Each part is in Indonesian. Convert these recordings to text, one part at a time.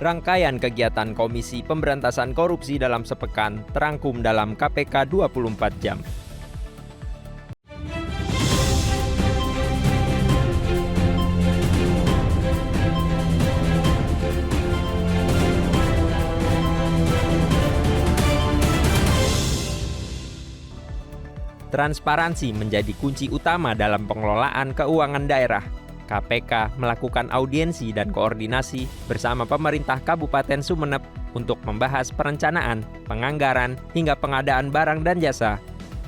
Rangkaian kegiatan Komisi Pemberantasan Korupsi dalam sepekan terangkum dalam KPK 24 jam. Transparansi menjadi kunci utama dalam pengelolaan keuangan daerah. KPK melakukan audiensi dan koordinasi bersama pemerintah Kabupaten Sumeneb untuk membahas perencanaan, penganggaran, hingga pengadaan barang dan jasa.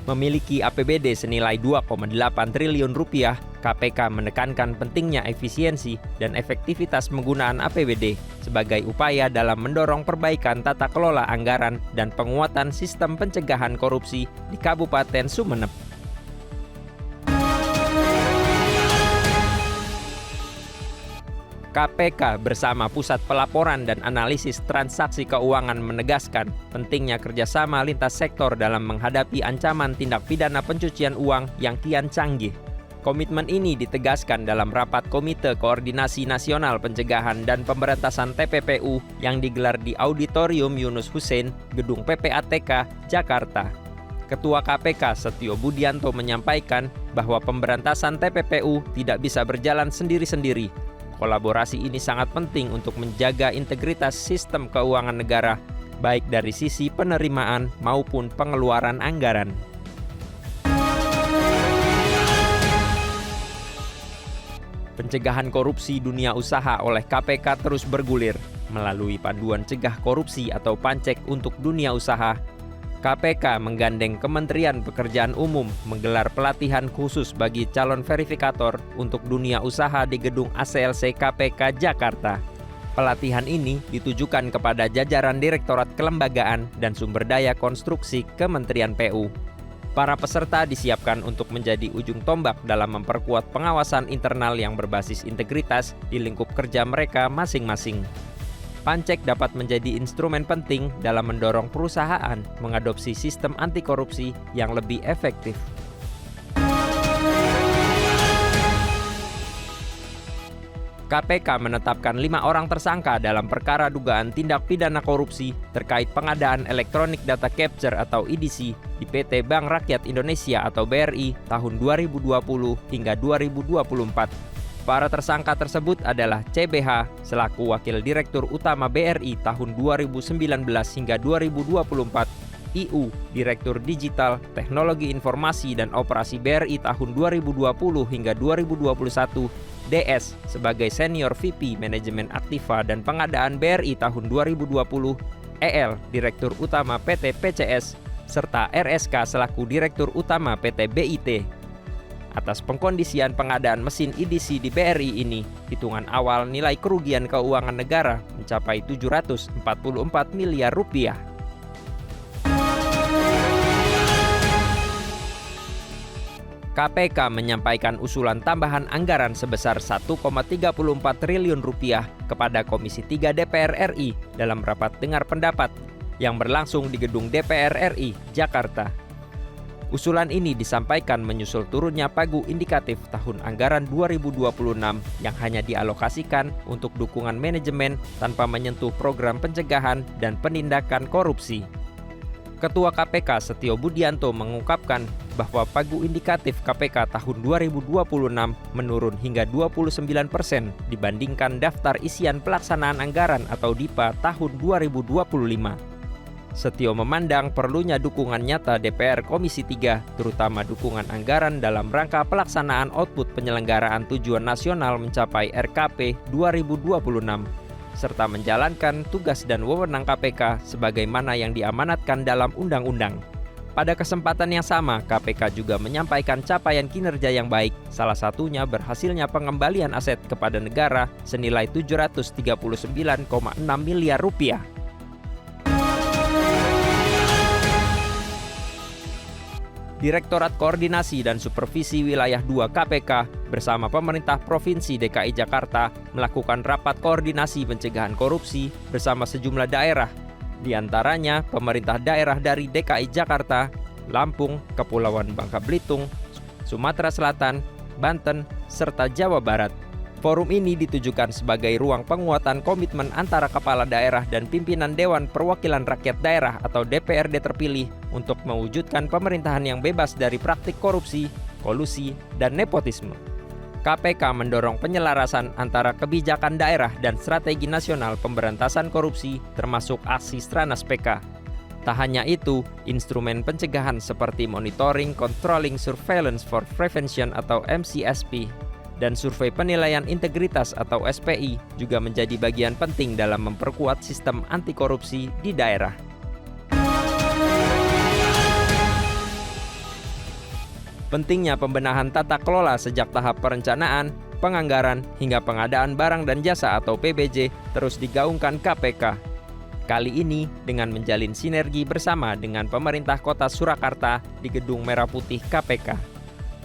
Memiliki APBD senilai 2,8 triliun rupiah, KPK menekankan pentingnya efisiensi dan efektivitas penggunaan APBD sebagai upaya dalam mendorong perbaikan tata kelola anggaran dan penguatan sistem pencegahan korupsi di Kabupaten Sumeneb. KPK bersama Pusat Pelaporan dan Analisis Transaksi Keuangan menegaskan pentingnya kerjasama lintas sektor dalam menghadapi ancaman tindak pidana pencucian uang yang kian canggih. Komitmen ini ditegaskan dalam rapat Komite Koordinasi Nasional Pencegahan dan Pemberantasan TPPU yang digelar di Auditorium Yunus Hussein, Gedung PPATK, Jakarta. Ketua KPK Setio Budianto menyampaikan bahwa pemberantasan TPPU tidak bisa berjalan sendiri-sendiri. Kolaborasi ini sangat penting untuk menjaga integritas sistem keuangan negara, baik dari sisi penerimaan maupun pengeluaran anggaran. Pencegahan korupsi dunia usaha oleh KPK terus bergulir. Melalui Panduan Cegah Korupsi atau Pancek untuk Dunia Usaha, KPK menggandeng Kementerian Pekerjaan Umum menggelar pelatihan khusus bagi calon verifikator untuk dunia usaha di gedung ACLC KPK Jakarta. Pelatihan ini ditujukan kepada jajaran Direktorat Kelembagaan dan Sumber Daya Konstruksi Kementerian PU. Para peserta disiapkan untuk menjadi ujung tombak dalam memperkuat pengawasan internal yang berbasis integritas di lingkup kerja mereka masing-masing. Pancek dapat menjadi instrumen penting dalam mendorong perusahaan mengadopsi sistem anti korupsi yang lebih efektif. KPK menetapkan 5 orang tersangka dalam perkara dugaan tindak pidana korupsi terkait pengadaan Electronic Data Capture atau EDC di PT Bank Rakyat Indonesia atau BRI tahun 2020 hingga 2024. Para tersangka tersebut adalah CBH selaku Wakil Direktur Utama BRI tahun 2019 hingga 2024, IU Direktur Digital, Teknologi Informasi dan Operasi BRI tahun 2020 hingga 2021, DS sebagai Senior VP Manajemen Aktiva dan Pengadaan BRI tahun 2020, EL Direktur Utama PT PCS, serta RSK selaku Direktur Utama PT BIT. Atas pengkondisian pengadaan mesin EDC di BRI ini, hitungan awal nilai kerugian keuangan negara mencapai 744 miliar rupiah. KPK menyampaikan usulan tambahan anggaran sebesar 1,34 triliun rupiah kepada Komisi 3 DPR RI dalam rapat dengar pendapat yang berlangsung di Gedung DPR RI, Jakarta. Usulan ini disampaikan menyusul turunnya pagu indikatif tahun anggaran 2026 yang hanya dialokasikan untuk dukungan manajemen tanpa menyentuh program pencegahan dan penindakan korupsi. Ketua KPK Setio Budianto mengungkapkan bahwa pagu indikatif KPK tahun 2026 menurun hingga 29% dibandingkan daftar isian pelaksanaan anggaran atau DIPA tahun 2025. Setio memandang perlunya dukungan nyata DPR Komisi 3, terutama dukungan anggaran dalam rangka pelaksanaan output penyelenggaraan tujuan nasional mencapai RKP 2026, serta menjalankan tugas dan wewenang KPK sebagaimana yang diamanatkan dalam undang-undang. Pada kesempatan yang sama, KPK juga menyampaikan capaian kinerja yang baik, salah satunya berhasilnya pengembalian aset kepada negara senilai 739,6 miliar rupiah. Direktorat Koordinasi dan Supervisi Wilayah 2 KPK bersama pemerintah Provinsi DKI Jakarta melakukan rapat koordinasi pencegahan korupsi bersama sejumlah daerah, di antaranya pemerintah daerah dari DKI Jakarta, Lampung, Kepulauan Bangka Belitung, Sumatera Selatan, Banten, serta Jawa Barat. Forum ini ditujukan sebagai ruang penguatan komitmen antara kepala daerah dan pimpinan Dewan Perwakilan Rakyat Daerah atau DPRD terpilih untuk mewujudkan pemerintahan yang bebas dari praktik korupsi, kolusi, dan nepotisme. KPK mendorong penyelarasan antara kebijakan daerah dan strategi nasional pemberantasan korupsi termasuk aksi Stranas PK. Tak hanya itu, instrumen pencegahan seperti Monitoring, Controlling, Surveillance for Prevention atau MCSP dan Survei Penilaian Integritas atau SPI juga menjadi bagian penting dalam memperkuat sistem anti korupsi di daerah. Pentingnya pembenahan tata kelola sejak tahap perencanaan, penganggaran, hingga pengadaan barang dan jasa atau PBJ terus digaungkan KPK. Kali ini dengan menjalin sinergi bersama dengan pemerintah Kota Surakarta di Gedung Merah Putih KPK.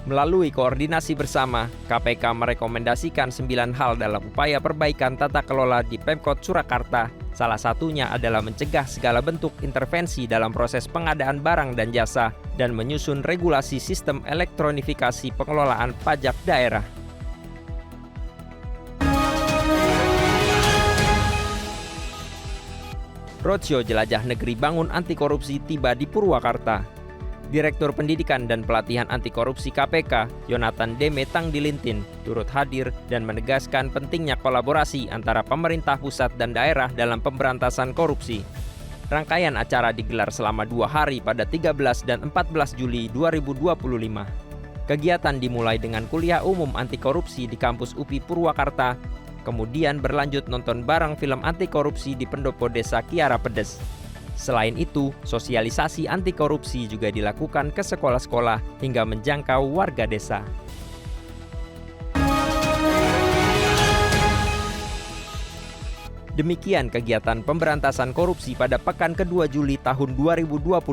Melalui koordinasi bersama, KPK merekomendasikan 9 hal dalam upaya perbaikan tata kelola di Pemkot Surakarta. Salah satunya adalah mencegah segala bentuk intervensi dalam proses pengadaan barang dan jasa dan menyusun regulasi sistem elektronifikasi pengelolaan pajak daerah. Roadshow Jelajah Negeri Bangun Anti Korupsi tiba di Purwakarta. Direktur Pendidikan dan Pelatihan Anti Korupsi KPK, Yonatan Deme Tangdilintin, turut hadir dan menegaskan pentingnya kolaborasi antara pemerintah pusat dan daerah dalam pemberantasan korupsi. Rangkaian acara digelar selama 2 hari pada 13 dan 14 Juli 2025. Kegiatan dimulai dengan kuliah umum anti korupsi di kampus UPI Purwakarta, kemudian berlanjut nonton bareng film anti korupsi di pendopo desa Kiara Pedes. Selain itu, sosialisasi anti korupsi juga dilakukan ke sekolah-sekolah hingga menjangkau warga desa. Demikian kegiatan pemberantasan korupsi pada pekan kedua Juli tahun 2025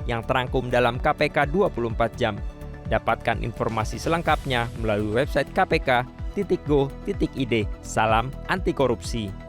yang terangkum dalam KPK 24 jam. Dapatkan informasi selengkapnya melalui website kpk.go.id. Salam anti korupsi.